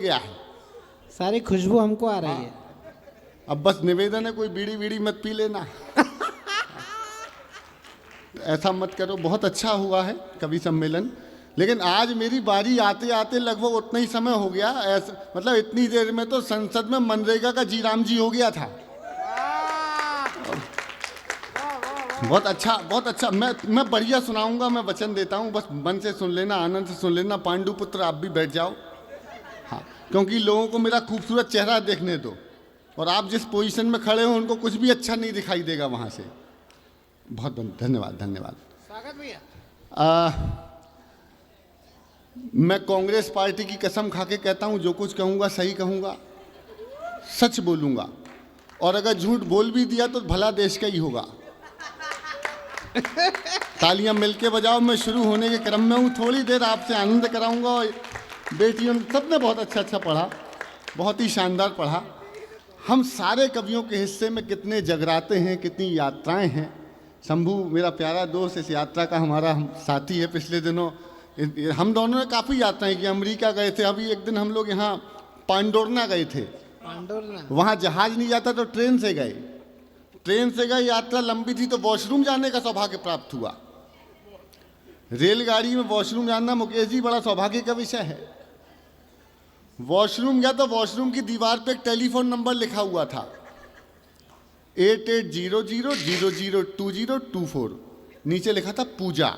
गया है, सारी खुशबू हमको आ रही है। अब बस निवेदन है कोई बीड़ी बीड़ी मत पी लेना। ऐसा मत करो। बहुत अच्छा हुआ है कवि सम्मेलन, लेकिन आज मेरी बारी आते आते लगभग उतना ही समय हो गया। ऐसा मतलब इतनी देर में तो संसद में मनरेगा का जीराम जी हो गया था। बहुत अच्छा, बहुत अच्छा। मैं बढ़िया सुनाऊंगा, मैं वचन देता हूँ, बस मन से सुन लेना, आनंद से सुन लेना। पांडुपुत्र आप भी बैठ जाओ, हाँ, क्योंकि लोगों को मेरा खूबसूरत चेहरा देखने दो, और आप जिस पोजीशन में खड़े हो उनको कुछ भी अच्छा नहीं दिखाई देगा वहाँ से। बहुत धन्यवाद, धन्यवाद। स्वागत भैया। मैं कांग्रेस पार्टी की कसम खा के कहता हूँ, जो कुछ कहूँगा सही कहूँगा, सच बोलूँगा, और अगर झूठ बोल भी दिया तो भला देश का ही होगा। तालियां मिलके बजाओ। मैं शुरू होने के क्रम में हूँ, थोड़ी देर आपसे आनंद कराऊंगा। बेटियों सबने बहुत अच्छा अच्छा पढ़ा, बहुत ही शानदार पढ़ा। हम सारे कवियों के हिस्से में कितने जगराते हैं, कितनी यात्राएं हैं। शंभू मेरा प्यारा दोस्त इस यात्रा का हमारा साथी है। पिछले दिनों हम दोनों ने काफ़ी यात्राएं की। अमेरिका गए थे, अभी एक दिन हम लोग यहाँ पांडोरना गए थे। वहाँ जहाज नहीं जाता तो ट्रेन से गए। ट्रेन से गए, यात्रा लंबी थी तो वॉशरूम जाने का सौभाग्य प्राप्त हुआ। रेलगाड़ी में वॉशरूम जाना मुकेश जी बड़ा सौभाग्य का विषय है। वॉशरूम गया तो वॉशरूम की दीवार पे एक टेलीफोन नंबर लिखा हुआ था, 8800002024। नीचे लिखा था पूजा।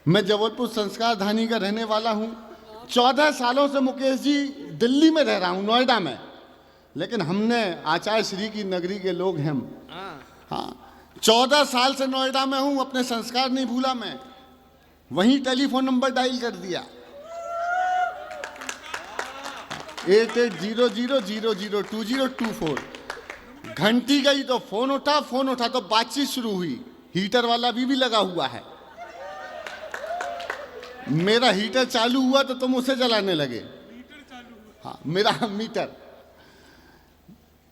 मैं जबलपुर संस्कार धानी का रहने वाला हूं। 14 सालों से मुकेश जी दिल्ली में रह रहा हूं, नोएडा में, लेकिन हमने आचार्य श्री की नगरी के लोग हैं हम। हाँ, 14 साल से नोएडा में हूं, अपने संस्कार नहीं भूला मैं। वहीं टेलीफोन नंबर डायल कर दिया, 8800002024। घंटी गई तो फोन उठा, फोन उठा तो बातचीत शुरू हुई। हीटर वाला भी लगा हुआ है। मेरा हीटर चालू हुआ तो तुम उसे जलाने लगे। हाँ, मेरा मीटर।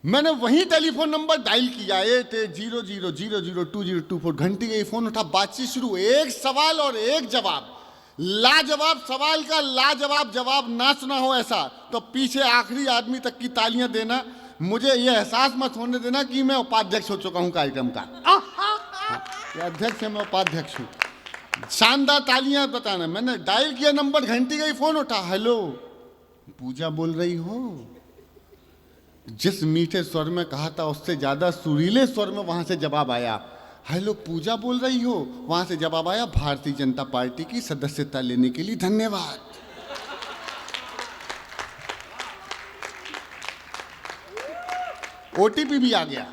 मैंने वही टेलीफोन नंबर डायल किया, 8800002024। घंटी गई, फोन उठा, बातचीत शुरू। एक सवाल और एक जवाब, लाजवाब सवाल का लाजवाब जवाब। ना सुना हो ऐसा तो पीछे आखिरी आदमी तक की तालियां देना। मुझे यह एहसास मत होने देना कि मैं उपाध्यक्ष हो चुका हूं कार्यक्रम का। अध्यक्ष है, मैं उपाध्यक्ष हूं। शानदार तालियां बताना। मैंने डायल किया नंबर, घंटी गई, फोन उठा। हेलो, पूजा बोल रही हो? जिस मीठे स्वर में कहा था उससे ज्यादा सुरीले स्वर में वहां से जवाब आया, हेलो पूजा बोल रही हो? वहां से जवाब आया, भारतीय जनता पार्टी की सदस्यता लेने के लिए धन्यवाद। ओटीपी भी आ गया।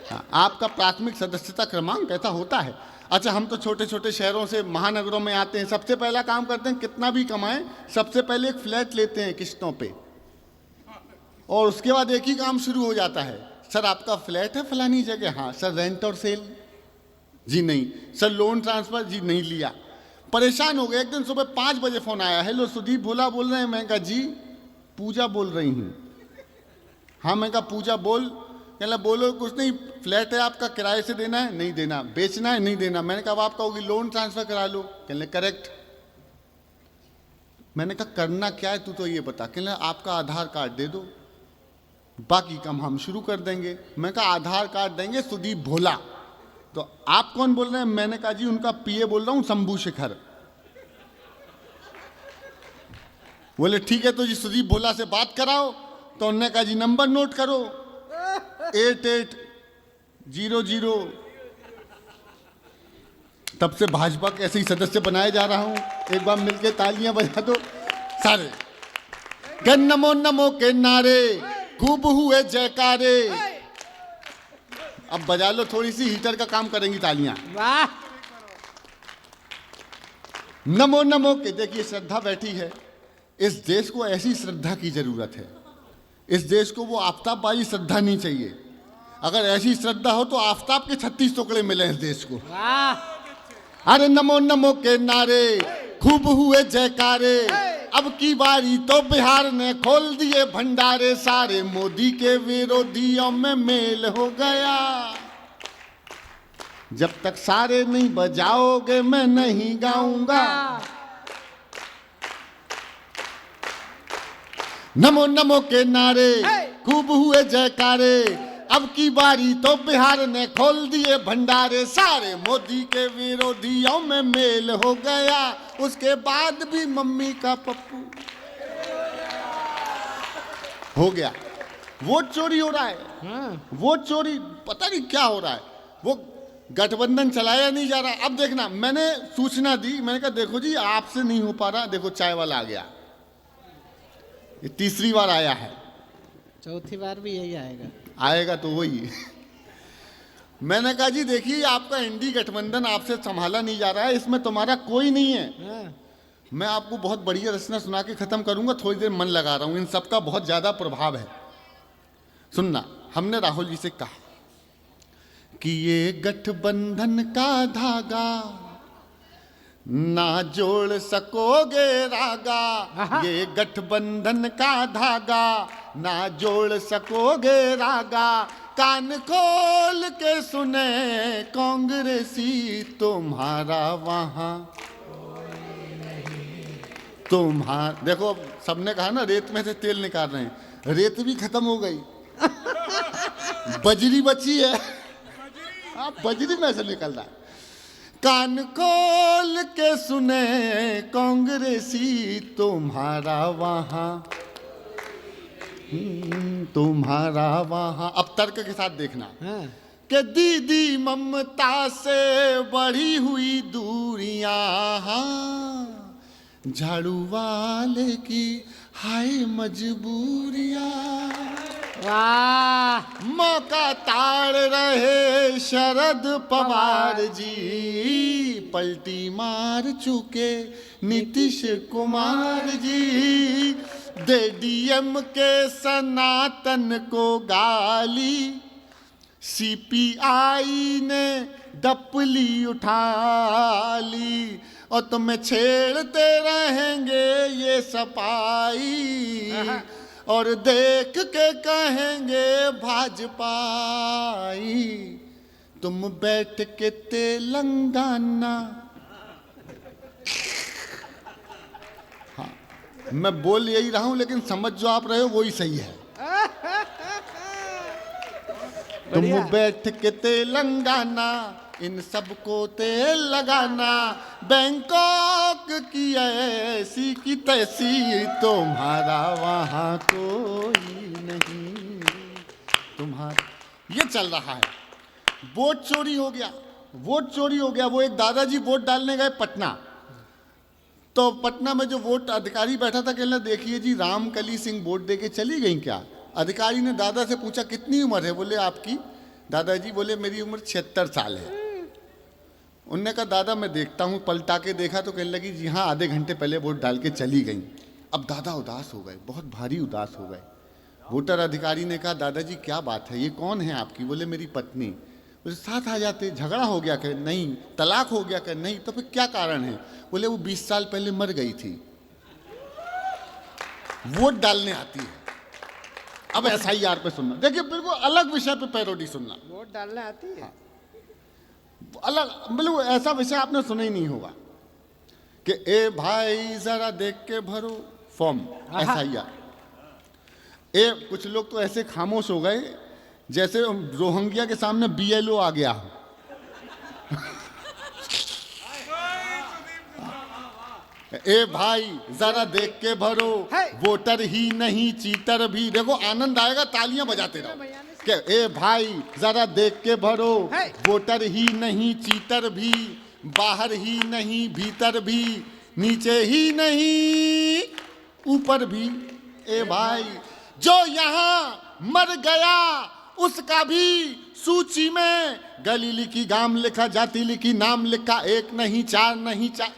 हाँ, आपका प्राथमिक सदस्यता क्रमांक, ऐसा होता है। अच्छा, हम तो छोटे छोटे शहरों से महानगरों में आते हैं। सबसे पहला काम करते हैं, कितना भी कमाएं, सबसे पहले एक फ्लैट लेते हैं किस्तों पे, और उसके बाद एक ही काम शुरू हो जाता है, सर आपका फ्लैट है फलानी जगह? हाँ सर। रेंट और सेल? जी नहीं। Sir loan transfer? जी नहीं लिया। परेशान हो गए। एक दिन सुबह 5 बजे फोन आया, हेलो सुदीप भोला बोल रहे हैं? मैं कहा जी, पूजा बोल रही हूँ। हाँ, मैं कहा पूजा बोल। कहला बोलो। कुछ नहीं, फ्लैट है आपका, किराए से देना है? नहीं देना। बेचना है? नहीं देना। मैंने कहा आप कहोगी लोन ट्रांसफर करा लो। कहले करेक्ट। मैंने कहा करना क्या है तू तो ये बता। कहले आपका आधार कार्ड दे दो, बाकी काम हम शुरू कर देंगे। मैं कहा आधार कार्ड देंगे सुदीप भोला, तो आप कौन बोल रहे हैं? मैंने कहा जी उनका पीए बोल रहा हूं, शंभू शेखर। बोले ठीक है, तो जी सुदीप भोला से बात कराओ। तो उन्होंने कहा जी नंबर नोट करो, 8800। तब से भाजपा के ऐसे ही सदस्य बनाए जा रहा हूं। एक बार मिलके तालियां बजा दो सारे। गन नमो नमो के नारे, खूब हुए जयकारे। अब बजा लो, थोड़ी सी हीटर का काम करेंगी तालियां। वाह। नमो नमो के। देखिए श्रद्धा बैठी है। इस देश को ऐसी श्रद्धा की जरूरत है। इस देश को वो आफताबबाजी श्रद्धा नहीं चाहिए। अगर ऐसी श्रद्धा हो तो आफताब के 36 टुकड़े मिले इस देश को। वाह। अरे नमो नमो के नारे, खूब हुए जयकारे। अब की बारी तो बिहार ने खोल दिए भंडारे। सारे मोदी के विरोधियों में मेल हो गया। जब तक सारे नहीं बजाओगे मैं नहीं गाऊंगा। नमो नमो के नारे खूब हुए जयकारे, अब की बारी तो बिहार ने खोल दिए भंडारे, सारे मोदी के विरोधियों में मेल हो गया, उसके बाद भी मम्मी का पप्पू हो गया। वोट चोरी हो रहा है, हाँ। वोट चोरी, पता नहीं क्या हो रहा है। वो गठबंधन चलाया नहीं जा रहा। अब देखना, मैंने सूचना दी, मैंने कहा देखो जी आपसे नहीं हो पा रहा, देखो चाय वाला आ गया, ये तीसरी बार आया है, चौथी बार भी यही आएगा। आएगा तो वही। मैंने कहा जी देखिए आपका इंडी गठबंधन आपसे संभाला नहीं जा रहा है, इसमें तुम्हारा कोई नहीं है। हाँ। मैं आपको बहुत बढ़िया रचना सुना के खत्म करूंगा, थोड़ी देर मन लगा रहा हूं, इन सबका बहुत ज्यादा प्रभाव है। सुनना, हमने राहुल जी से कहा कि ये गठबंधन का धागा ना जोड़ सकोगे रागा, ये गठबंधन का धागा ना जोड़ सकोगे रागा, कान खोल के सुने कांग्रेसी तुम्हारा वहां तुम्हारा। देखो सबने कहा ना रेत में से तेल निकाल रहे हैं, रेत भी खत्म हो गई, बजरी बची है। आप बजरी में से निकल रहा है। कान खोल के सुने कांग्रेसी तुम्हारा वहां तुम्हारा वहां। अब तर्क के साथ देखना हाँ। कि दीदी ममता से बढ़ी हुई दूरियां, झाड़ू वाले की हाय मजबूरियां, वाह। मौका ताड़ रहे शरद पवार जी, पलटी मार चुके नीतीश कुमार जी, दे डीएम के सनातन को गाली, सीपीआई ने डपली उठा ली, और तुम्हें छेड़ते रहेंगे ये सपाई, और देख के कहेंगे भाजपाई, तुम बैठ के तेलंगाना। हाँ, मैं बोल यही रहा हूं लेकिन समझ जो आप रहे हो वही सही है। तुम बढ़िया। बैठ के तेलंगाना, इन सबको तेल लगाना, बैंकॉक की ऐसी की तैसी, तुम्हारा वहां कोई नहीं तुम्हारा। ये चल रहा है। वोट चोरी हो गया, वोट चोरी हो गया। वो एक दादाजी वोट डालने गए पटना, तो पटना में जो वोट अधिकारी बैठा था, कहने देखिए जी रामकली सिंह वोट दे के चली गई क्या। अधिकारी ने दादा से पूछा कितनी उम्र है, बोले आपकी। दादाजी बोले मेरी उम्र 76 साल है। उनने कहा दादा मैं देखता हूँ, पलटा के देखा तो कहने लगी जी हाँ आधे घंटे पहले वोट डाल के चली गई। अब दादा उदास हो गए, बहुत भारी उदास हो गए। वोटर अधिकारी ने कहा दादाजी क्या बात है, ये कौन है आपकी। बोले मेरी पत्नी। बोले साथ आ जाते, झगड़ा हो गया क्या। नहीं। तलाक हो गया क्या। नहीं। तो फिर क्या कारण है। बोले वो 20 साल पहले मर गई थी। वोट डालने आती है। अब एसआईआर पे सुनना, देखिए बिल्कुल अलग विषय पे पैरोडी सुनना। वोट डालने आती है। हाँ। अलग, बिल्कुल ऐसा विषय आपने सुना ही नहीं होगा कि ए भाई जरा देख के भरो फॉर्म एसआईआर। ए कुछ लोग तो ऐसे खामोश हो गए जैसे रोहिंग्या के सामने बीएलओ आ गया हो। ए भाई जरा देख के भरो, वोटर ही नहीं चीटर भी। देखो आनंद आएगा, तालियां बजाते रहो। कि ए भाई जरा देख के भरो, वोटर ही नहीं चीटर भी, बाहर ही नहीं भीतर भी, नीचे ही नहीं ऊपर भी। ए भाई जो यहाँ मर गया उसका भी सूची में गली लिखी, गांव लिखा, जाति लिखी, नाम लिखा, एक नहीं चार नहीं चार।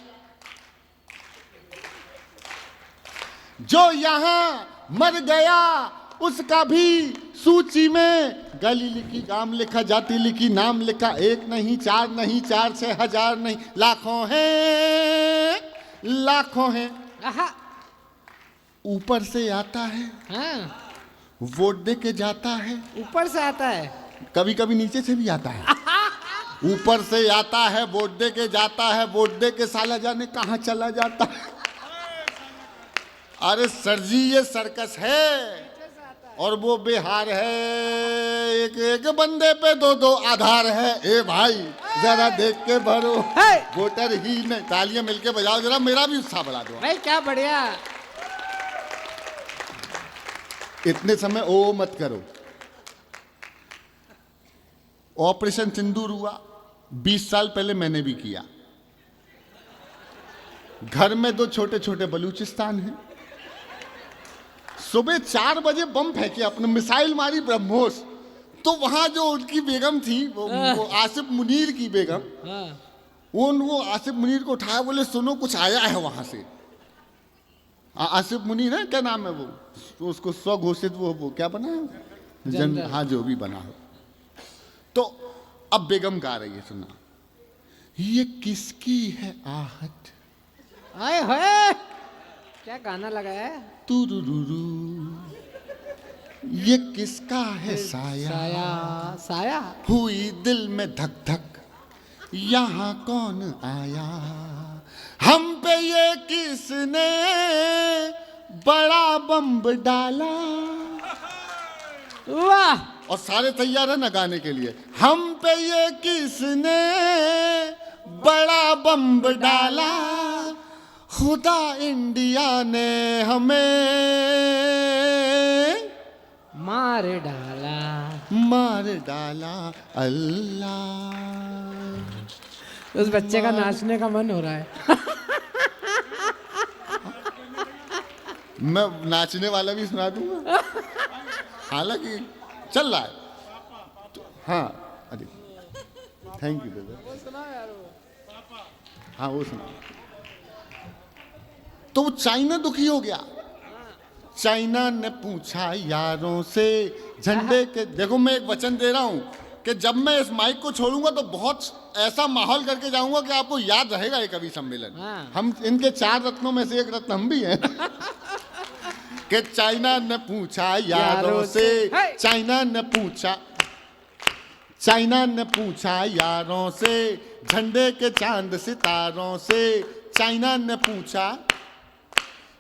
जो यहाँ मर गया उसका भी सूची में गली लिखी, गांव लिखा, जाति लिखी, नाम लिखा, एक नहीं चार नहीं चार से हजार नहीं, लाखों हैं लाखों हैं। ऊपर से आता है, हाँ। वोट दे के जाता है। ऊपर से आता है, कभी कभी नीचे से भी आता है। ऊपर से आता है, वोट दे के जाता है, वोट दे के साला जाने कहाँ चला जाता है। अरे सर जी ये सर्कस है और वो बिहार है, एक एक बंदे पे दो दो आधार है। ए भाई जरा देख के भरो, वोटर ही नहीं। तालियां मिलके बजाओ जरा, मेरा भी उत्साह बढ़ा दो भाई। क्या बढ़िया। इतने समय ओ मत करो। ऑपरेशन सिंदूर हुआ 20 साल पहले, मैंने भी किया। घर में 2 छोटे छोटे बलूचिस्तान हैं। सुबह 4 बजे बम फेंके, अपने मिसाइल मारी ब्रह्मोस। तो वहां जो उनकी बेगम थी, वो आसिफ मुनीर की बेगम, वो आसिफ मुनीर को उठाया, बोले सुनो कुछ आया है वहां से। आसिफ मुनीर है, क्या नाम है वो, तो उसको स्वघोषित वो क्या बना है, हाँ जो भी बना हो। तो अब बेगम गा रही है, सुना, ये किसकी है आहट, आए हाय क्या गाना लगाया है। तुरुरुरु, ये किसका है साया, साया साया, हुई दिल में धक धक, यहाँ कौन आया, हम पे ये किसने बड़ा बम्ब डाला। वाह। और सारे तैयार है ना गाने के लिए। हम पे ये किसने बड़ा बम्ब डाला, खुदा इंडिया ने हमें मार डाला, मार डाला अल्लाह। उस बच्चे का नाचने का मन हो रहा है। मैं नाचने वाला भी सुना दूंगा, हालांकि चल रहा है तो, हाँ अरे थैंक यू ब्रदर। हाँ वो सुना। तो वो चाइना दुखी हो गया। चाइना ने पूछा यारों से झंडे के, देखो मैं एक वचन दे रहा हूं कि जब मैं इस माइक को छोड़ूंगा तो बहुत ऐसा माहौल करके जाऊंगा कि आपको याद रहेगा ये कवि सम्मेलन। हम इनके 4 रत्नों में से एक रत्न हम भी हैं। कि चाइना ने पूछा यारों से, चाइना ने पूछा, चाइना ने पूछा यारों से, झंडे के चांद सितारों से, चाइना ने पूछा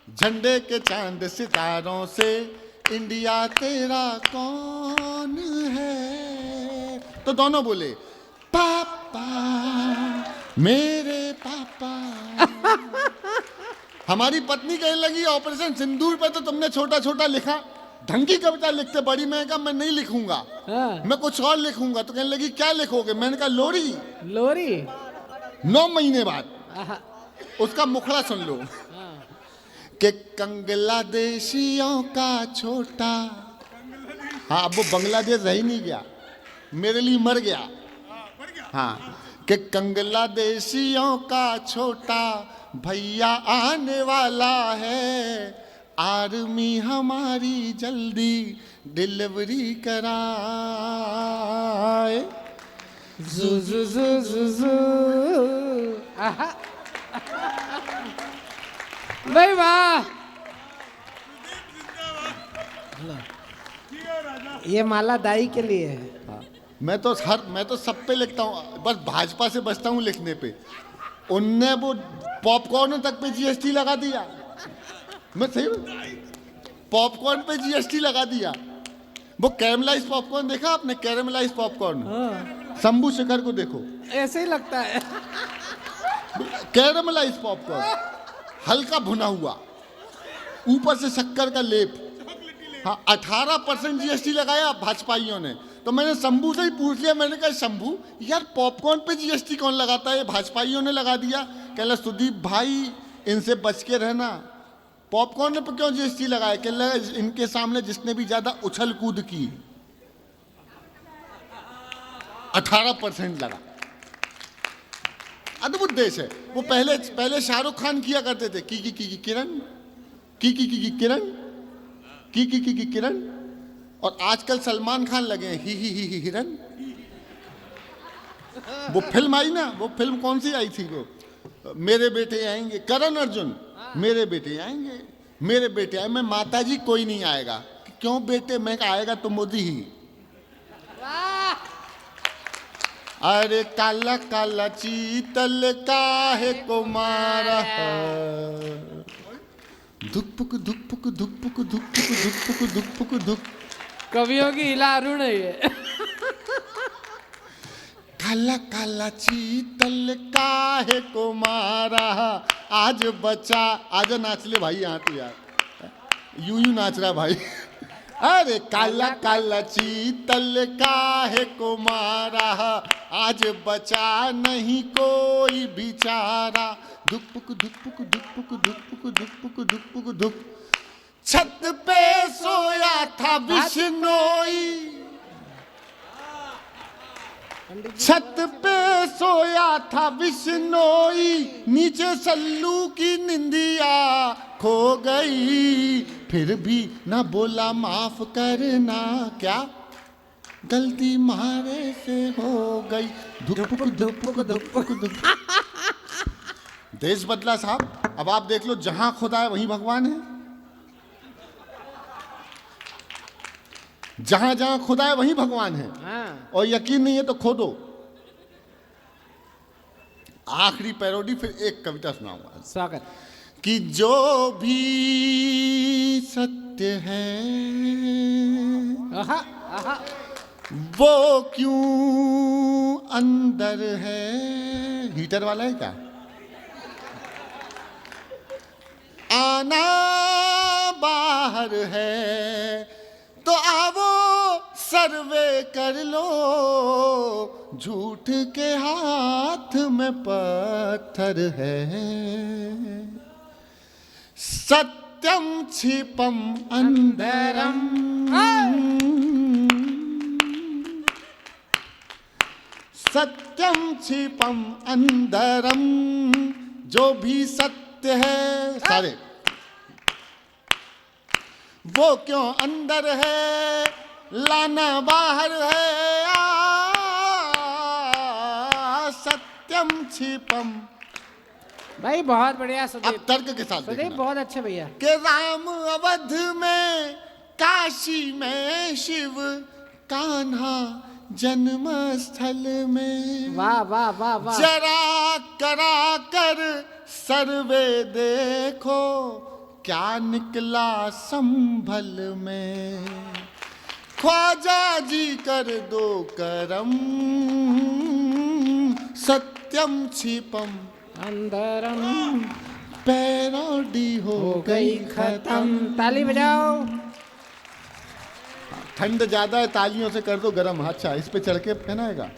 झंडे के चांद सितारों से, इंडिया तेरा कौन है। तो दोनों बोले पापा मेरे पापा। हमारी पत्नी कहने लगी ऑपरेशन सिंदूर पे तो तुमने छोटा छोटा लिखा, ढंग की कविता लिखते बड़ी। मैं कहा मैं नहीं लिखूंगा, मैं कुछ और लिखूंगा। तो कहने लगी क्या लिखोगे। मैंने कहा लोरी। लोरी 9 महीने बाद उसका मुखड़ा सुन लो कि कंगलादेशियों का छोटा, हाँ अब वो बांग्लादेश रह ही नहीं गया, मेरे लिए मर गया। हाँ कि कंगलादेशियों का छोटा भैया आने वाला है, आर्मी हमारी जल्दी डिलीवरी कराए। जू जू जू जू जू। भाई वाह। ये माला दाई के लिए है। हाँ, मैं तो सब पे लिखता हूँ, बस भाजपा से बचता हूँ लिखने पे। उनने वो पॉपकॉर्न तक पे जीएसटी लगा दिया। मैं सही, पॉपकॉर्न पे जीएसटी लगा दिया। वो कैरमलाइज पॉपकॉर्न देखा आपने, कैरमलाइज पॉपकॉर्न, शंभू शेखर को देखो ऐसे ही लगता है। कैरमलाइज पॉपकॉर्न, हल्का भुना हुआ, ऊपर से शक्कर का लेप। हाँ 18% जीएसटी लगाया भाजपाइयों ने। तो मैंने शंभू से ही पूछ लिया, मैंने कहा शंभू यार पॉपकॉर्न पे जीएसटी कौन लगाता है, भाजपाइयों ने लगा दिया। कहला सुदीप भाई इनसे बच के रहना, पॉपकॉर्न पे क्यों जीएसटी लगाया। कहला इनके सामने जिसने भी ज्यादा उछल कूद की 18% लगा। अद्भुत देश है वो। पहले शाहरुख खान किया करते थे की किरण, की किरण, की किरण, और आजकल सलमान खान लगे हैं ही हिरन। वो फिल्म आई ना, वो फिल्म कौन सी आई थी वो, मेरे बेटे आएंगे, करण अर्जुन, मेरे बेटे आएंगे, मेरे बेटे आए। मैं माता जी कोई नहीं आएगा। क्यों बेटे, मैं आएगा तो मोदी ही। अरे काला काला चीतल काहे को मारा, दुख पुक दुख पुक दुख पुक दुख पुक दुख पुक दुख पुक दुख। कवियों की इला अरुण है ये। काला काला चीतल काहे को मारा, आज बचा। आज नाच ले भाई यहाँ तो यार, यूं यूं नाच रहा भाई। अरे काला काला चीतल काहे को मारा, आज बचा नहीं कोई बेचारा। दुख पुक दुख पुक दुख पुक दुख पुक दुख पुक दुख पुक दुख। छत पे सोया था बिश्नोई, छत पे सोया था बिश्नोई, नीचे सल्लू की निंदिया खो गई। फिर भी ना बोला माफ करना, क्या गलती मारे से हो गई। धुक धुक धुक धुक। देश बदला साहब। अब आप देख लो, जहां खुदा है वहीं भगवान है, जहां जहां खुदा है वहीं भगवान है। हाँ। और यकीन नहीं है तो खोदो। आखिरी पैरोडी, फिर एक कविता सुनाऊंगा। स्वागत। कि जो भी सत्य है आहा, आहा। वो क्यों अंदर है। हीटर वाला है क्या। आना बाहर है तो आवो सर्वे कर लो, झूठ के हाथ में पत्थर है। सत्यम छिपम अंधरम, सत्यम छिपम अंधरम। जो भी सत्य है सारे, वो क्यों अंदर है, लाना बाहर है। सत्यम छिपम। भाई बहुत बढ़िया अब सुदीप, तर्क के साथ सुदीप देखना। बहुत अच्छे भैया। कि राम अवध में, काशी में शिव, कान्हा जन्म स्थल में। वाह वाह वाह वाह। जरा करा कर सर्वे देखो, क्या निकला संभल में। ख्वाजा जी कर दो करम, सत्यम छिपम अंदरम। पैरोडी हो गई खत्म। ताली बजाओ। ठंड ज्यादा है, तालियों से कर दो गरम। अच्छा, इस पे चढ़ के पहनाएगा।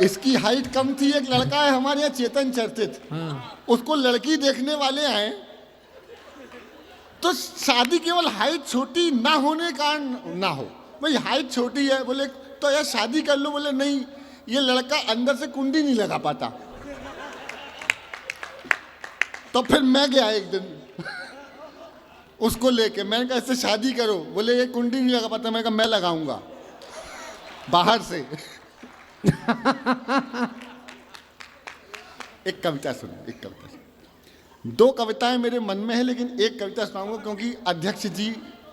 इसकी हाइट कम थी। एक लड़का है हमारे यहाँ, चेतन चर्चित। हाँ। उसको लड़की देखने वाले आए तो शादी केवल हाइट छोटी ना होने का ना हो, भाई हाइट छोटी है, बोले तो यार शादी कर लो। बोले नहीं, ये लड़का अंदर से कुंडी नहीं लगा पाता। तो फिर मैं गया एक दिन उसको लेके, मैंने कहा इससे शादी करो। बोले ये कुंडी नहीं लगा पाता। मैंने कहा मैं लगाऊंगा बाहर से। एक कविता सुनो, एक कविता सुनो। दो कविताएं मेरे मन में है, लेकिन एक कविता सुनाऊंगा क्योंकि अध्यक्ष जी।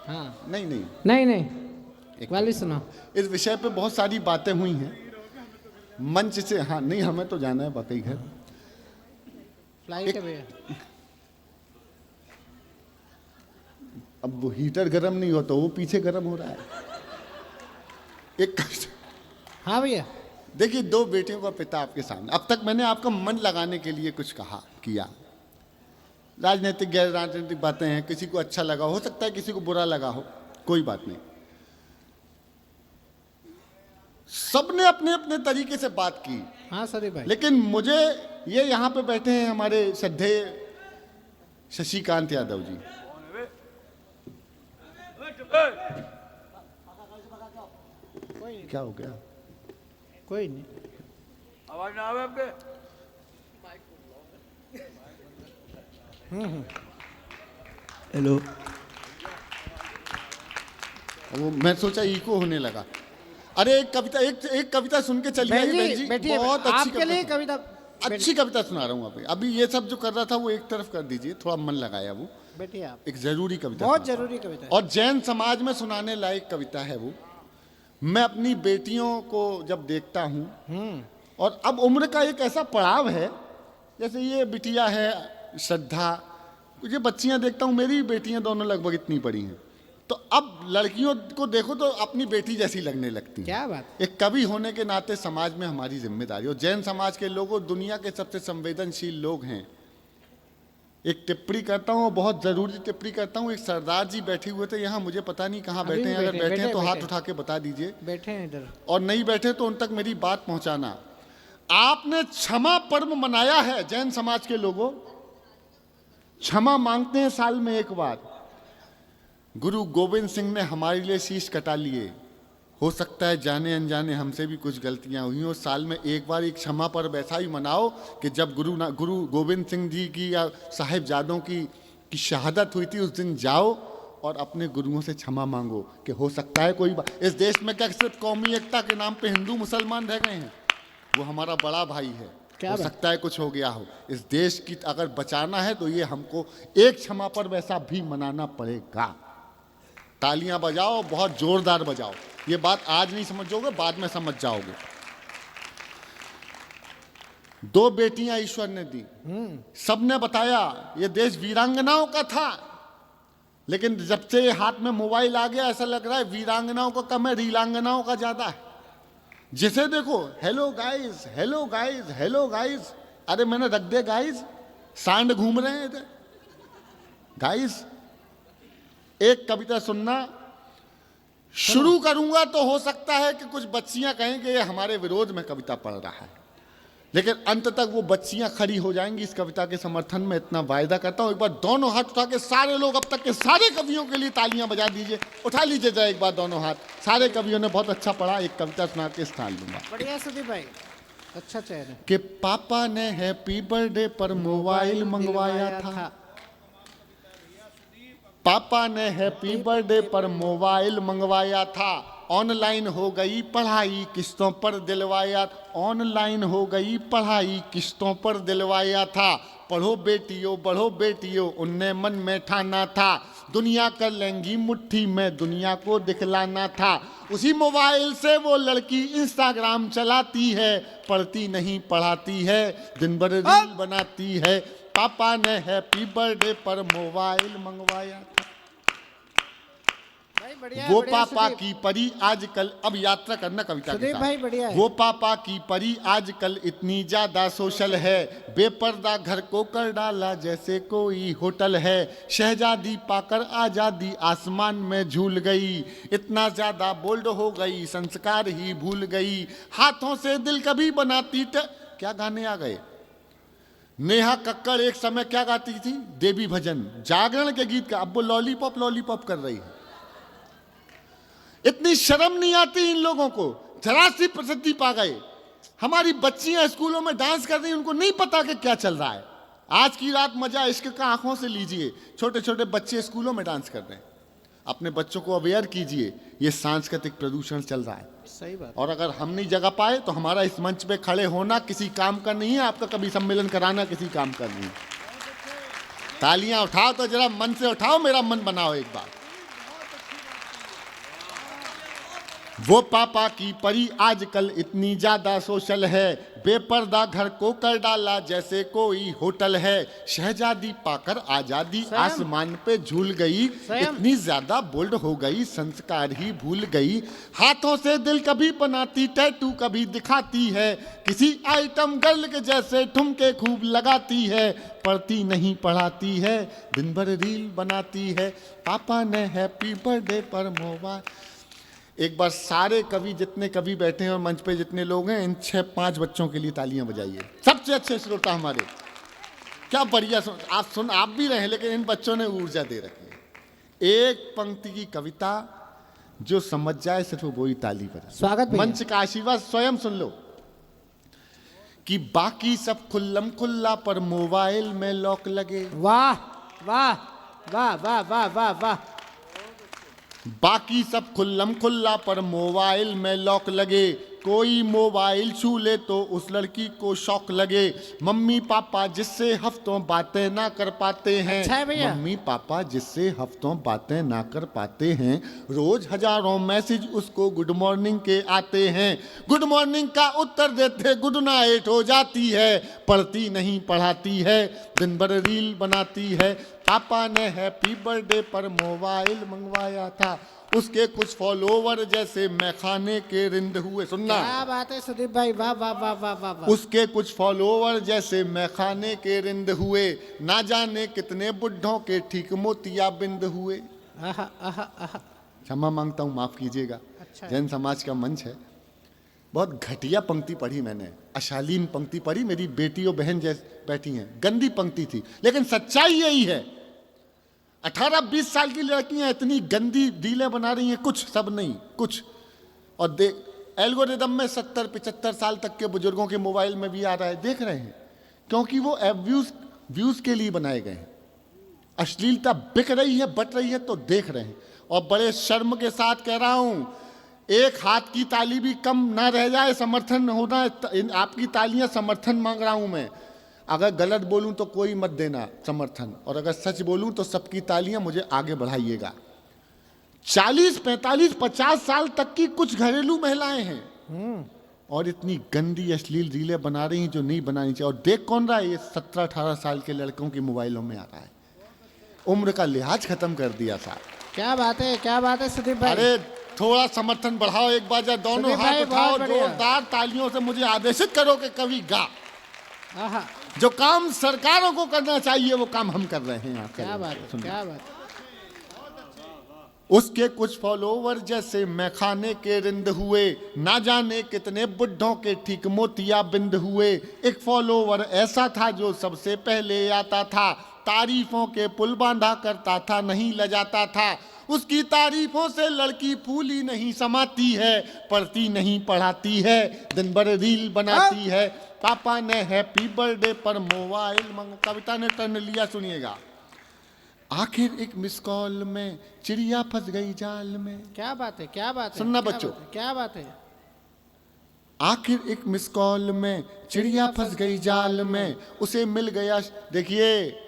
हाँ। नहीं नहीं, नहीं नहीं, वाली सुनो। इस विषय पे बहुत सारी बातें हुई हैं मंच से। हाँ नहीं, हमें तो जाना है बाकी घर। फ्लाइट है भैया। अब वो हीटर गर्म नहीं होता, वो पीछे गर्म हो रहा है। एक कविता। हाँ भैया। देखिए, दो बेटियों का पिता आपके सामने। अब तक मैंने आपका मन लगाने के लिए कुछ कहा किया। राजनीतिक गैर राजनीतिक बातें हैं, किसी को अच्छा लगा, हो सकता है किसी को बुरा लगा हो, कोई बात नहीं। सबने अपने अपने तरीके से बात की। हाँ सुदीप भाई। लेकिन मुझे ये यहाँ पे बैठे हैं हमारे श्रद्धेय शशिकांत यादव जी। क्या हो गया? कोई नहीं। आवाज ना आवे आपके। हेलो। वो मैं सोचा इको होने लगा। अरे एक कविता सुन के चलिए बहन जी। बैठिए, बहुत अच्छी आपके लिए कविता, कविता। अच्छी कविता सुना रहा हूँ। अभी ये सब जो कर रहा था वो एक तरफ कर दीजिए, थोड़ा मन लगाया वो। बैठिए आप। एक जरूरी कविता बहुत सुनाता जरूरी कविता है। हूं। और जैन समाज में सुनाने लायक कविता है वो। मैं अपनी बेटियों को जब देखता हूँ और अब उम्र का एक ऐसा पड़ाव है, जैसे ये बिटिया है श्रद्धा, ये बच्चियां देखता हूँ, मेरी बेटियां दोनों लगभग इतनी बड़ी हैं, तो अब लड़कियों को देखो तो अपनी बेटी जैसी लगने लगती हैं। क्या बात। एक कवि होने के नाते समाज में हमारी जिम्मेदारी, और जैन समाज के लोगों दुनिया के सबसे संवेदनशील लोग हैं। एक टिप्पणी करता हूँ, बहुत जरूरी टिप्पणी करता हूँ। एक सरदार जी बैठे हुए थे यहाँ, मुझे पता नहीं कहाँ अभी बैठे हैं, भी अगर बैठे हैं तो बैठे, हाथ बैठे। उठा के बता दीजिए, बैठे हैं इधर। और नहीं बैठे तो उन तक मेरी बात पहुंचाना। आपने क्षमा पर्व मनाया है जैन समाज के लोगों, क्षमा मांगते हैं साल में एक बार। गुरु गोविंद सिंह ने हमारे लिए शीश कटा लिए, हो सकता है जाने अनजाने हमसे भी कुछ गलतियां हुई हो, साल में एक बार एक क्षमा पर्व ऐसा ही मनाओ कि जब गुरु गोविंद सिंह जी की या साहिबजादों की शहादत हुई थी उस दिन जाओ और अपने गुरुओं से क्षमा मांगो कि हो सकता है कोई इस देश में क्या सिर्फ कौमी एकता के नाम पे हिंदू मुसलमान रह गए हैं, वो हमारा बड़ा भाई है, हो सकता है कुछ हो गया हो। इस देश की अगर बचाना है तो ये हमको एक क्षमा पर्व ऐसा भी मनाना पड़ेगा। तालियां बजाओ, बहुत जोरदार बजाओ। ये बात आज नहीं समझोगे, बाद में समझ जाओगे। 2 बेटियां ईश्वर ने दी, सबने बताया ये देश वीरांगनाओं का था, लेकिन जब से हाथ में मोबाइल आ गया ऐसा लग रहा है वीरांगनाओं का कम है, रीलांगनाओं का ज्यादा है। जिसे देखो hello guys, hello guys, hello guys. अरे मैंने रख दे गाइस, सांड घूम रहे हैं इधर गाइस। एक कविता सुनना शुरू करूंगा तो हो सकता है कि कुछ बच्चियां कहें कि ये हमारे विरोध में कविता पढ़ रहा है, लेकिन अंत तक वो बच्चियां खड़ी हो जाएंगी इस कविता के समर्थन में, इतना वायदा करता हूं। एक बार दोनों हाथ उठा के सारे लोग, अब तक के सारे कवियों के लिए तालियां बजा दीजिए, उठा लीजिए जरा एक बार दोनों हाथ। सारे कवियों ने बहुत अच्छा पढ़ा। एक कविता सुना के स्थान लूंगा। बढ़िया सुदीप भाई, अच्छा चयन है। कि पापा ने हैप्पी बर्थडे पर मोबाइल मंगवाया था, पापा ने हैप्पी बर्थडे पर मोबाइल मंगवाया था, ऑनलाइन हो गई पढ़ाई किस्तों पर दिलवाया, ऑनलाइन हो गई पढ़ाई किस्तों पर दिलवाया था। पढ़ो बेटियों बढ़ो बेटियों उनने मन में ठाना था, दुनिया कर लेंगी मुट्ठी में दुनिया को दिखलाना था। उसी मोबाइल से वो लड़की इंस्टाग्राम चलाती है, पढ़ती नहीं पढ़ाती है, दिन भर रील बनाती है। पापा ने हैप्पी बर्थडे पर मोबाइल मंगवाया था। बढ़िया, वो बढ़िया पापा सुदीप। की परी आजकल, अब यात्रा करना कविता के सुदीप भाई बढ़िया साथ। है। वो पापा की परी आजकल इतनी ज्यादा सोशल है, बेपर्दा घर को कर डाला जैसे कोई होटल है। शहजादी पाकर आजादी आसमान में झूल गई, इतना ज्यादा बोल्ड हो गई संस्कार ही भूल गई। हाथों से दिल कभी बनाती क्या गाने आ गए। नेहा कक्कड़ एक समय क्या गाती थी, देवी भजन, जागरण के गीत का, अब वो लॉलीपॉप लॉलीपॉप कर रही है। इतनी शर्म नहीं आती इन लोगों को, जरा सी प्रसिद्धि पा गए। हमारी बच्चियां स्कूलों में डांस कर रही हैं, उनको नहीं पता कि क्या चल रहा है। आज की रात मजा इश्क का आंखों से लीजिए, छोटे छोटे बच्चे स्कूलों में डांस कर रहे हैं। अपने बच्चों को अवेयर कीजिए, ये सांस्कृतिक प्रदूषण चल रहा है। सही बात। और अगर हम नहीं जगह पाए तो हमारा इस मंच पे खड़े होना किसी काम का नहीं है, आपका कभी सम्मेलन कराना किसी काम का नहीं है। तालियां उठाओ तो जरा मन से उठाओ, मेरा मन बनाओ एक बार। वो पापा की परी आजकल इतनी ज्यादा सोशल है, बेपर्दा घर को कर डाला जैसे कोई होटल है। शहजादी पाकर आजादी आसमान पे झूल गई, इतनी ज्यादा बोल्ड हो गई संस्कार ही भूल गई। हाथों से दिल कभी बनाती टैटू कभी दिखाती है, किसी आइटम गर्ल के जैसे ठुमके खूब लगाती है। पढ़ती नहीं पढ़ाती है, दिन भर रील बनाती है। पापा ने हैप्पी बर्थडे पर मोबाइल। एक बार सारे कवि जितने कवि बैठे हैं और मंच पे जितने लोग हैं, इन 6-5 बच्चों के लिए तालियां बजाइए। सबसे अच्छे श्रोता हमारे, क्या बढ़िया आप भी रहे, लेकिन इन बच्चों ने ऊर्जा दे रखी है। एक पंक्ति की कविता जो समझ जाए सिर्फ वो ही ताली पर। स्वागत। मंच का आशीर्वाद स्वयं सुन लो कि बाकी सब खुल्लम खुल्ला पर मोबाइल में लॉक लगे। वाह वाह वाह वाह वाह वाह वाह। बाकी सब खुल्लम खुल्ला पर मोबाइल में लॉक लगे, कोई मोबाइल छू ले तो उस लड़की को शौक लगे। मम्मी पापा जिससे हफ्तों बातें ना कर पाते हैं। अच्छा है भैया। मम्मी पापा जिससे हफ्तों बातें ना कर पाते हैं, रोज हजारों मैसेज उसको गुड मॉर्निंग के आते हैं। गुड मॉर्निंग का उत्तर देते गुड नाइट हो जाती है। पढ़ती नहीं पढ़ाती है, दिन भर रील बनाती है। पापा ने हैप्पी बर्थडे पर मोबाइल मंगवाया था, उसके कुछ फॉलोवर जैसे मैखाने के रिंद हुए। सुनना, क्या बात है सुदीप भाई, वाह वाह वाह वाह वाह वाह। उसके कुछ फॉलोवर जैसे मैखाने के रिंद हुए। ना जाने कितने बुढ़ों के ठीक मोतिया बिंद हुए। आहा आहा आहा। क्षमा मांगता हूँ, माफ कीजिएगा। अच्छा। जैन समाज का मंच है। बहुत घटिया पंक्ति पढ़ी मैंने, अशालीन पंक्ति पढ़ी। मेरी बेटी और बहन जैसे बैठी हैं, गंदी पंक्ति थी, लेकिन सच्चाई यही है। 18-20 साल की लड़कियां इतनी गंदी रीलें बना रही हैं, कुछ सब नहीं कुछ। और देख, एल्गोरिदम में 70-75 साल तक के बुजुर्गों के मोबाइल में भी आ रहा है, देख रहे हैं, क्योंकि वो व्यूज के लिए बनाए गए हैं। अश्लीलता बिक रही है, बट रही है, तो देख रहे हैं। और बड़े शर्म के साथ कह रहा हूं, एक हाथ की ताली भी कम ना रह जाए समर्थन होना। आपकी तालियां समर्थन मांग रहा हूं मैं। अगर गलत बोलूं तो कोई मत देना समर्थन, और अगर सच बोलूं तो सबकी तालियां मुझे आगे बढ़ाइएगा। 40, 45, 50 साल तक की कुछ घरेलू महिलाएं हैं और इतनी गंदी अश्लील रीलें बना रही हैं जो नहीं बनानी चाहिए। और देख कौन रहा है? ये 17-18 साल के लड़कों के मोबाइलों में आ रहा है। उम्र का लिहाज खत्म कर दिया साहब। क्या बात है, क्या बात है सुदीप भाई। अरे थोड़ा समर्थन बढ़ाओ, एक बार जब दोनों सुदीप भाई, हाथ उठाओ, बहुत बढ़िया। जोरदार तालियों से मुझे आदेशित करो कि कवि गा। आहा, जो काम सरकारों को करना चाहिए वो काम हम कर रहे हैं यहाँ। क्या बात है, सुनिए। क्या बात है। उसके कुछ फॉलोवर जैसे मैखाने के रिंद हुए। ना जाने कितने बुढ़ों के ठीक मोतिया बिंद हुए। एक फॉलोवर ऐसा था जो सबसे पहले आता था। तारीफों के पुल बांधा करता था, नहीं लजाता था। उसकी तारीफों से लड़की फूली नहीं समाती है। पढ़ती नहीं पढ़ाती है, दिन भर रील बनाती है। पापा ने हैप्पी बर्थडे पर मोबाइल कविता ने टर्न लिया, सुनिएगा। आखिर एक मिस कॉल में चिड़िया फंस गई जाल में। क्या बात है, क्या बात है। सुनना क्या बच्चों। बात है, क्या बात है। आखिर एक मिस कॉल में चिड़िया फंस गई जाल में, उसे मिल गया। देखिए,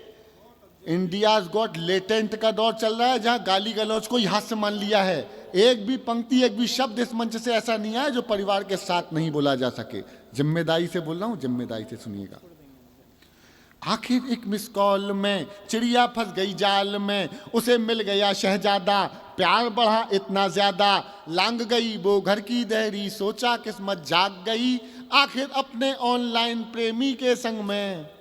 इंडियाज गॉट लेटेंट का दौर चल रहा है, जहां गाली गलौज को यहाँ से मान लिया है। एक भी पंक्ति, एक भी शब्द इस मंच से ऐसा नहीं आया जो परिवार के साथ नहीं बोला जा सके। जिम्मेदारी से बोल रहा हूं, जिम्मेदारी से सुनिएगा। आखिर एक मिस कॉल में चिड़िया फंस गई जाल में, उसे मिल गया शहजादा। प्यार बढ़ा इतना ज्यादा, लांग गई वो घर की देहरी, सोचा किस्मत जाग गई। आखिर अपने ऑनलाइन प्रेमी के संग में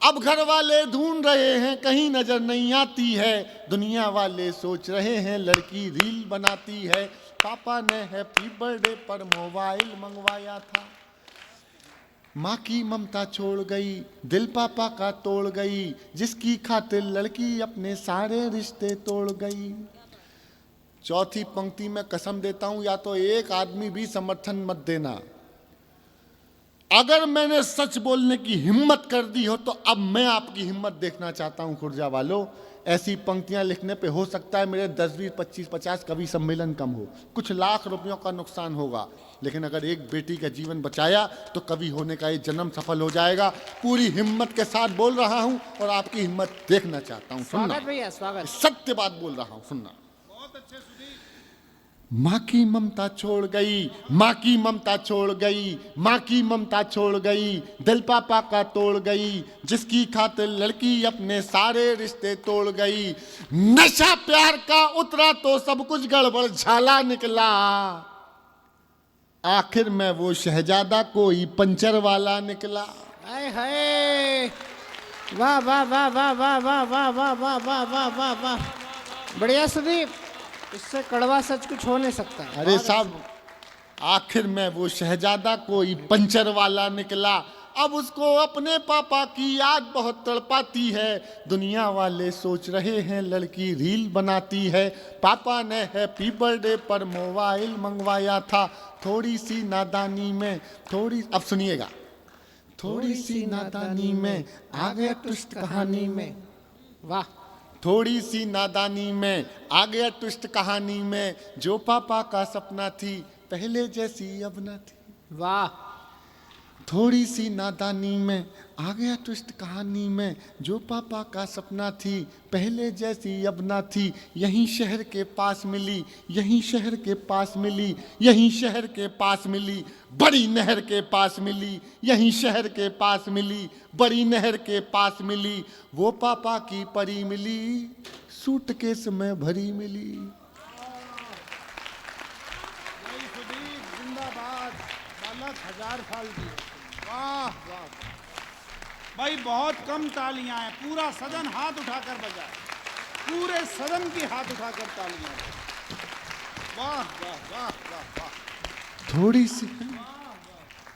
अब घर वाले ढूंढ रहे हैं, कहीं नजर नहीं आती है। दुनिया वाले सोच रहे हैं लड़की रील बनाती है। पापा ने हैप्पी बर्थडे पर मोबाइल मंगवाया था। माँ की ममता छोड़ गई, दिल पापा का तोड़ गई। जिसकी खातिर लड़की अपने सारे रिश्ते तोड़ गई। चौथी पंक्ति में कसम देता हूं, या तो एक आदमी भी समर्थन मत देना। अगर मैंने सच बोलने की हिम्मत कर दी हो तो अब मैं आपकी हिम्मत देखना चाहता हूं खुर्जा वालों। ऐसी पंक्तियां लिखने पे हो सकता है मेरे 10, 20, 25, 50 कवि सम्मेलन कम हो, कुछ लाख रुपयों का नुकसान होगा, लेकिन अगर एक बेटी का जीवन बचाया तो कवि होने का ये जन्म सफल हो जाएगा। पूरी हिम्मत के साथ बोल रहा हूं और आपकी हिम्मत देखना चाहता हूं। सुनना, स्वागत भैया, स्वागत। सत्य बात बोल रहा हूं, सुनना। माँ की ममता छोड़ गई, माँ की ममता छोड़ गई, माँ की ममता छोड़ गई। दिल पापा का तोड़ गई। जिसकी खातिर लड़की अपने सारे रिश्ते तोड़ गई। नशा प्यार का उतरा तो सब कुछ गड़बड़ झाला निकला। आखिर में वो शहजादा कोई पंचर वाला निकला। हाय हाय, वाह वाह वाह वाह वाह वाह वाह वाह वाह वाह वाह वाह वाह, बढ़िया सुदीप, इससे कड़वा सच कुछ हो नहीं सकता। अरे साहब, आखिर में वो शहजादा कोई पंचर वाला निकला। अब उसको अपने पापा की याद बहुत तड़पाती है। दुनिया वाले सोच रहे हैं लड़की रील बनाती है। पापा ने हैप्पी बर्थडे पर मोबाइल मंगवाया था। थोड़ी सी नादानी में, अब सुनिएगा, थोड़ी सी नादानी में आ गया ट्विस्ट कहानी में। वाह, थोड़ी सी नादानी में आ गया ट्विस्ट कहानी में। जो पापा का सपना थी पहले जैसी अब ना थी। वाह, थोड़ी सी नादानी में आ गया ट्विस्ट कहानी में, जो पापा का सपना थी पहले जैसी अब ना थी। यहीं शहर के पास मिली, यहीं शहर के पास मिली, यहीं शहर के पास मिली, बड़ी नहर के पास मिली, यहीं शहर के पास मिली, बड़ी नहर के पास मिली। वो पापा की परी मिली, सूटकेस में भरी मिली। जिंदाबाद, बालक 1000 साल की। वाह वाह भाई, बहुत कम तालियां हैं, पूरा सदन हाथ उठाकर बजाए, पूरे सदन की हाथ उठाकर तालियां। वाह वाह वाह वाह वाह।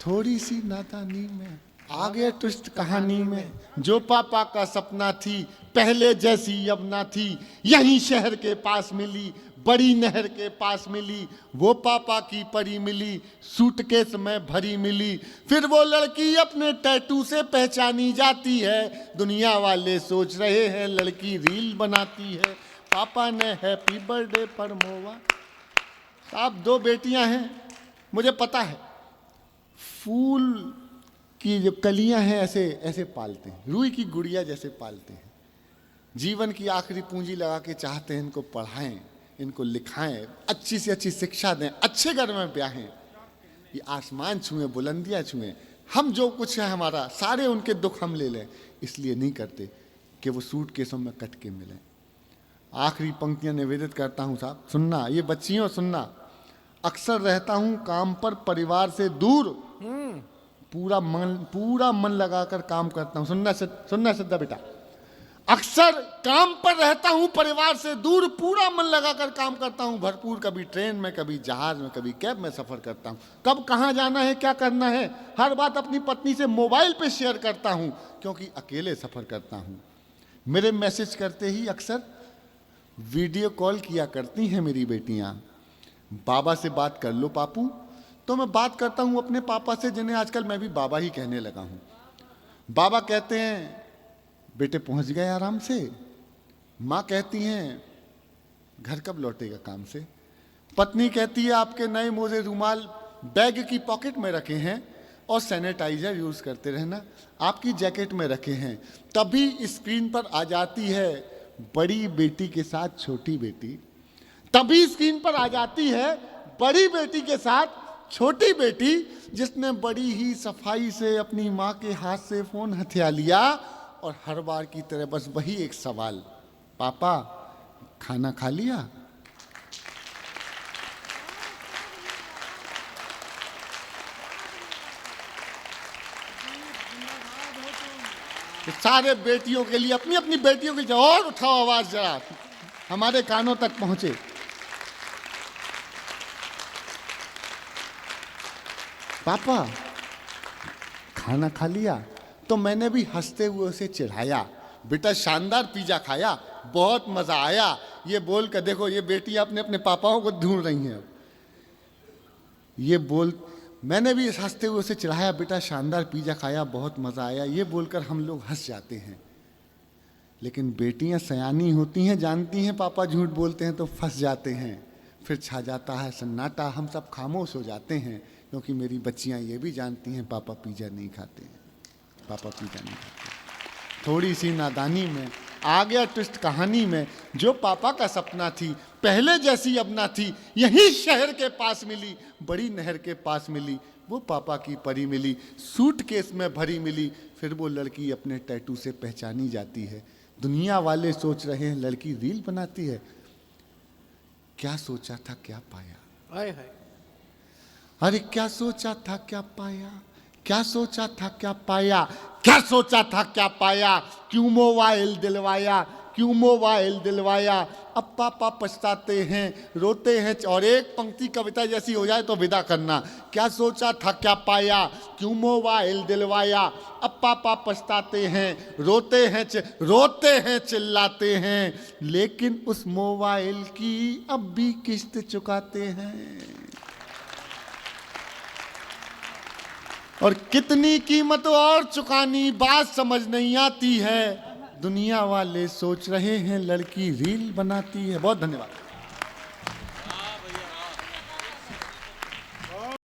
थोड़ी सी नादानी में आ गया ट्विस्ट कहानी में, जो पापा का सपना थी पहले जैसी अब ना थी। यहीं शहर के पास मिली, बड़ी नहर के पास मिली, वो पापा की परी मिली, सूटकेस में भरी मिली। फिर वो लड़की अपने टैटू से पहचानी जाती है, दुनिया वाले सोच रहे हैं लड़की रील बनाती है। पापा ने हैप्पी बर्थडे पर मोवा। साहब 2 बेटियां हैं, मुझे पता है फूल की जो कलियां हैं ऐसे ऐसे पालते हैं, रुई की गुड़िया जैसे पालते हैं। जीवन की आखिरी पूंजी लगा के चाहते हैं इनको पढ़ाएं, इनको लिखाएं, अच्छी से अच्छी शिक्षा दें, अच्छे घर में ब्याहें, ये आसमान छुएं, बुलंदियां छुएं। हम जो कुछ है हमारा, सारे उनके दुख हम ले लें, इसलिए नहीं करते कि वो सूटकेसों में कट के मिलें। आखिरी पंक्तियां निवेदित करता हूं साहब, सुनना, ये बच्चियों सुनना। अक्सर रहता हूं काम पर परिवार से दूर, पूरा मन लगाकर काम करता हूं। सुनना सिद्धा बेटा। अक्सर काम पर रहता हूं परिवार से दूर, पूरा मन लगाकर काम करता हूं भरपूर। कभी ट्रेन में, कभी जहाज में, कभी कैब में सफर करता हूं। कब कहां जाना है, क्या करना है, हर बात अपनी पत्नी से मोबाइल पे शेयर करता हूं, क्योंकि अकेले सफर करता हूं। मेरे मैसेज करते ही अक्सर वीडियो कॉल किया करती हैं मेरी बेटियां। बाबा से बात कर लो पापू, तो मैं बात करता हूं अपने पापा से, जिन्हें आजकल मैं भी बाबा ही कहने लगा हूं। बाबा कहते हैं बेटे पहुंच गए आराम से। माँ कहती हैं घर कब लौटेगा काम से। पत्नी कहती है आपके नए मोजे रुमाल बैग की पॉकेट में रखे हैं और सैनिटाइजर यूज़ करते रहना, आपकी जैकेट में रखे हैं। तभी स्क्रीन पर आ जाती है बड़ी बेटी के साथ छोटी बेटी, तभी स्क्रीन पर आ जाती है बड़ी बेटी के साथ छोटी बेटी, जिसने बड़ी ही सफाई से अपनी माँ के हाथ से फ़ोन हथिया लिया और हर बार की तरह बस वही एक सवाल, पापा खाना खा लिया। तो सारे बेटियों के लिए, अपनी अपनी बेटियों के लिए और उठाओ आवाज जरा, हमारे कानों तक पहुंचे। पापा खाना खा लिया? तो मैंने भी हंसते हुए उसे चिढ़ाया, बेटा शानदार पिज़्ज़ा खाया, बहुत मज़ा आया। ये बोल कर देखो, ये बेटियां अपने अपने पापाओं को ढूंढ रही हैं। ये बोल, मैंने भी हंसते हुए उसे चिढ़ाया, बेटा शानदार पिज़्ज़ा खाया, बहुत मज़ा आया। ये बोलकर हम लोग हंस जाते हैं। लेकिन बेटियां सयानी होती हैं, जानती हैं पापा झूठ बोलते हैं तो फंस जाते हैं। फिर छा जाता है सन्नाटा, हम सब खामोश हो जाते हैं, क्योंकि मेरी बच्चियां ये भी जानती हैं पापा पिज़्ज़ा नहीं खाते हैं, पापा पिज़्ज़ा नहीं खाते। थोड़ी सी नादानी में आ गया ट्विस्ट कहानी में, जो पापा का सपना थी पहले जैसी अब ना थी। यहीं शहर के पास मिली, बड़ी नहर के पास मिली, वो पापा की परी मिली, सूटकेस में भरी मिली। फिर वो लड़की अपने टैटू से पहचानी जाती है, दुनिया वाले सोच रहे हैं लड़की रील बनाती है। क्या सोचा था क्या पाया, हाय हाय। अरे क्या सोचा था क्या पाया, क्या सोचा था क्या पाया, क्या सोचा था क्या पाया। क्यों मोबाइल दिलवाया, क्यों मोबाइल दिलवाया। अब पापा पछताते हैं, रोते हैं। और एक पंक्ति कविता जैसी हो जाए तो विदा करना। क्या सोचा था क्या पाया, क्यों मोबाइल दिलवाया। अब पापा पछताते हैं, रोते हैं चिल्लाते हैं, लेकिन उस मोबाइल की अब भी किस्त चुकाते हैं। और कितनी कीमत और चुकानी बात समझ नहीं आती है, दुनिया वाले सोच रहे हैं लड़की रील बनाती है। बहुत धन्यवाद।